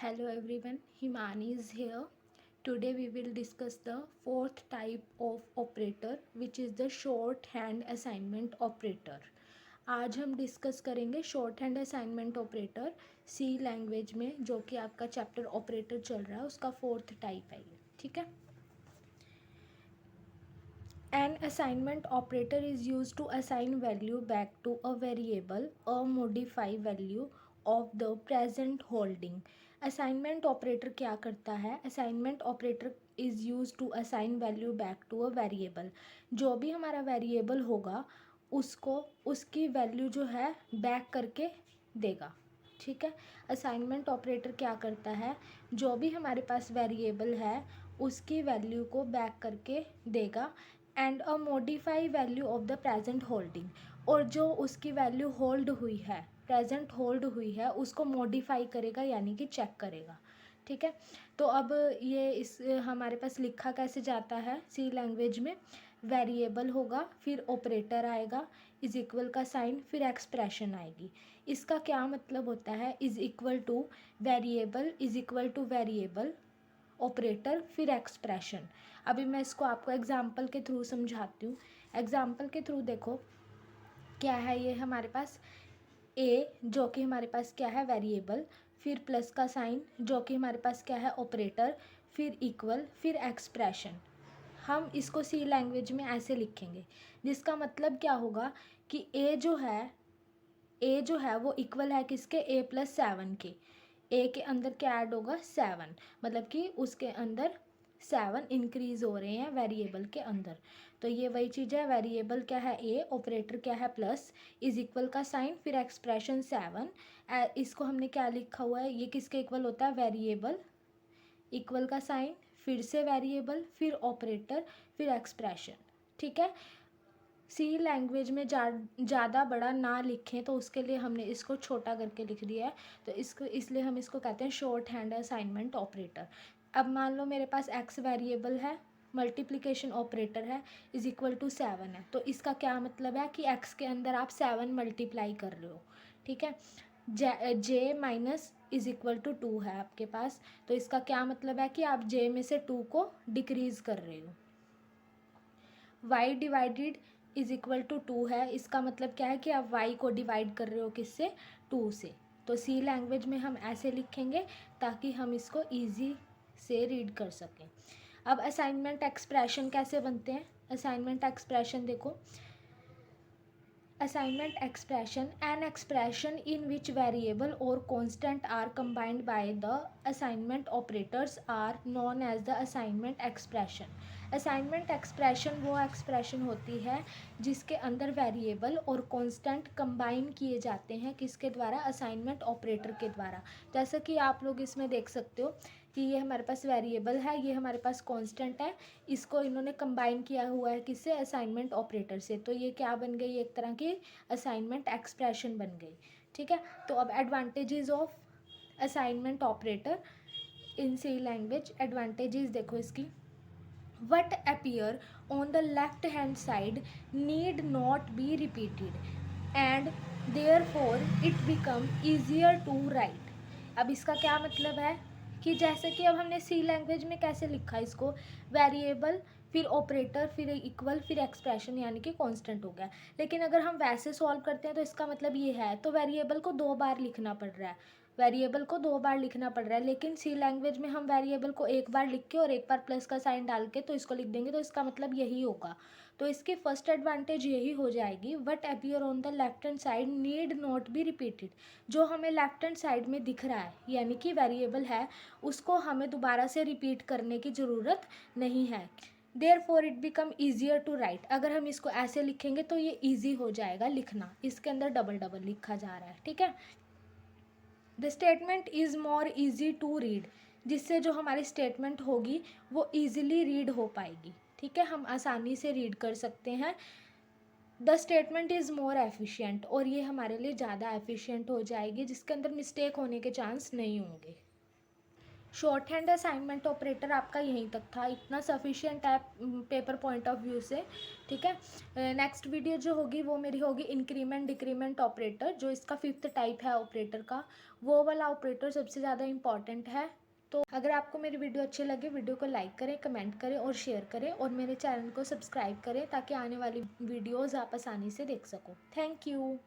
Hello everyone, Himani is here. Today we will discuss the fourth type of operator which is the shorthand assignment operator. आज हम discuss करेंगे short hand assignment operator C language में, जो कि आपका chapter operator चल रहा है उसका फोर्थ टाइप है ये. ठीक है. An assignment operator is used to assign value back to a variable or modify value of the present holding. Assignment operator क्या करता है? Assignment operator is use to assign value back to a variable. जो भी हमारा variable होगा उसको उसकी value जो है बैक करके देगा. ठीक है. असाइनमेंट ऑपरेटर क्या करता है? जो भी हमारे पास वेरिएबल है उसकी वैल्यू को बैक करके देगा and a modify value of the present holding. और जो उसकी वैल्यू होल्ड हुई है, प्रेजेंट होल्ड हुई है, उसको मॉडिफाई करेगा यानी कि चेक करेगा. ठीक है. तो अब ये इस हमारे पास लिखा कैसे जाता है सी लैंग्वेज में? वेरिएबल होगा, फिर ऑपरेटर आएगा, इज इक्वल का साइन, फिर एक्सप्रेशन आएगी. इसका क्या मतलब होता है? Is equal two variable, is equal two variable, operator, फिर एक्सप्रेशन. अभी मैं इसको आपको एग्जाम्पल के थ्रू समझाती हूँ. एग्जाम्पल के थ्रू देखो क्या है. ये हमारे पास ए जो कि हमारे पास क्या है? वेरिएबल, फिर प्लस का साइन जो कि हमारे पास क्या है? ऑपरेटर, फिर इक्वल, फिर एक्सप्रेशन. हम इसको सी लैंग्वेज में ऐसे लिखेंगे, जिसका मतलब क्या होगा कि ए जो है वो इक्वल है किसके? A+7 के. ए के अंदर क्या ऐड होगा? 7. मतलब कि उसके अंदर 7 इंक्रीज हो रहे हैं वेरिएबल के अंदर. तो ये वही चीज़ है. वेरिएबल क्या है? ए, ऑपरेटर क्या है? प्लस, इज इक्वल का साइन, फिर एक्सप्रेशन 7. इसको हमने क्या लिखा हुआ है? ये किसके इक्वल होता है? वेरिएबल, इक्वल का साइन, फिर से वेरिएबल, फिर ऑपरेटर, फिर एक्सप्रेशन. ठीक है. सी लैंग्वेज में ज़्यादा बड़ा ना लिखें तो उसके लिए हमने इसको छोटा करके लिख दिया है. तो इसको इसलिए हम इसको कहते हैं शॉर्ट हैंड असाइनमेंट ऑपरेटर. अब मान लो मेरे पास एक्स वेरिएबल है, मल्टीप्लिकेशन ऑपरेटर है, इज इक्वल टू 7 है. तो इसका क्या मतलब है कि एक्स के अंदर आप 7 मल्टीप्लाई कर रहे हो. ठीक है. जे माइनस इज इक्वल टू 2 है आपके पास. तो इसका क्या मतलब है कि आप जे में से 2 को डिक्रीज कर रहे हो. y divided is equal to 2 है. इसका मतलब क्या है कि आप y को डिवाइड कर रहे हो किससे? 2 से. तो सी लैंग्वेज में हम ऐसे लिखेंगे ताकि हम इसको ईजी से रीड कर सकें. अब असाइनमेंट एक्सप्रेशन कैसे बनते हैं? असाइनमेंट एक्सप्रेशन देखो. assignment expression, an expression in which variable or constant are combined by the assignment operators are known as the assignment expression. assignment expression वो expression होती है जिसके अंदर वेरिएबल और कांस्टेंट कंबाइन किए जाते हैं. किसके द्वारा? असाइनमेंट ऑपरेटर के द्वारा. जैसा कि आप लोग इसमें देख सकते हो कि ये हमारे पास वेरिएबल है, ये हमारे पास कांस्टेंट है, इसको इन्होंने कंबाइन किया हुआ है किससे? असाइनमेंट ऑपरेटर से. तो ये क्या बन गई? एक तरह की असाइनमेंट एक्सप्रेशन बन गई. ठीक है. तो अब advantages of assignment operator in C language. Advantages देखो इसकी. what appear on the left hand side need not be repeated and therefore it become easier to write. अब इसका क्या मतलब है कि जैसे कि अब हमने सी लैंग्वेज में कैसे लिखा इसको? वेरिएबल, फिर ऑपरेटर, फिर इक्वल, फिर एक्सप्रेशन यानी कि कांस्टेंट हो गया. लेकिन अगर हम वैसे सॉल्व करते हैं तो इसका मतलब ये है, तो वेरिएबल को 2 बार लिखना पड़ रहा है. वेरिएबल को 2 बार लिखना पड़ रहा है. लेकिन सी लैंग्वेज में हम वेरिएबल को एक बार लिख के और एक बार प्लस का साइन डाल के तो इसको लिख देंगे. तो इसका मतलब यही होगा. तो इसकी फर्स्ट एडवांटेज यही हो जाएगी, what appear on the left hand side need not be repeated. जो हमें लेफ्ट हैंड साइड में दिख रहा है यानी कि वेरिएबल है, उसको हमें दोबारा से रिपीट करने की ज़रूरत नहीं है. Therefore it become easier to write. अगर हम इसको ऐसे लिखेंगे तो ये ईजी हो जाएगा लिखना. इसके अंदर डबल डबल लिखा जा रहा है. ठीक है. The statement is more easy to read. जिससे जो हमारी स्टेटमेंट होगी वो ईजिली रीड हो पाएगी. ठीक है. हम आसानी से रीड कर सकते हैं. The statement is more efficient. और ये हमारे लिए ज़्यादा एफिशिएंट हो जाएगी, जिसके अंदर मिस्टेक होने के चांस नहीं होंगे. शॉर्ट हैंड असाइनमेंट ऑपरेटर आपका यहीं तक था, इतना सफिशिएंट है पेपर पॉइंट ऑफ व्यू से। ठीक है, नेक्स्ट वीडियो जो होगी वो मेरी होगी इंक्रीमेंट डिक्रीमेंट ऑपरेटर, जो इसका फिफ्थ टाइप है ऑपरेटर का। वो वाला ऑपरेटर सबसे ज़्यादा इंपॉर्टेंट है। तो अगर आपको मेरी वीडियो अच्छी लगे, वीडियो को लाइक करें, कमेंट करें और शेयर करें, और मेरे चैनल को सब्सक्राइब करें ताकि आने वाली वीडियोज़ आप आसानी से देख सको। Thank you.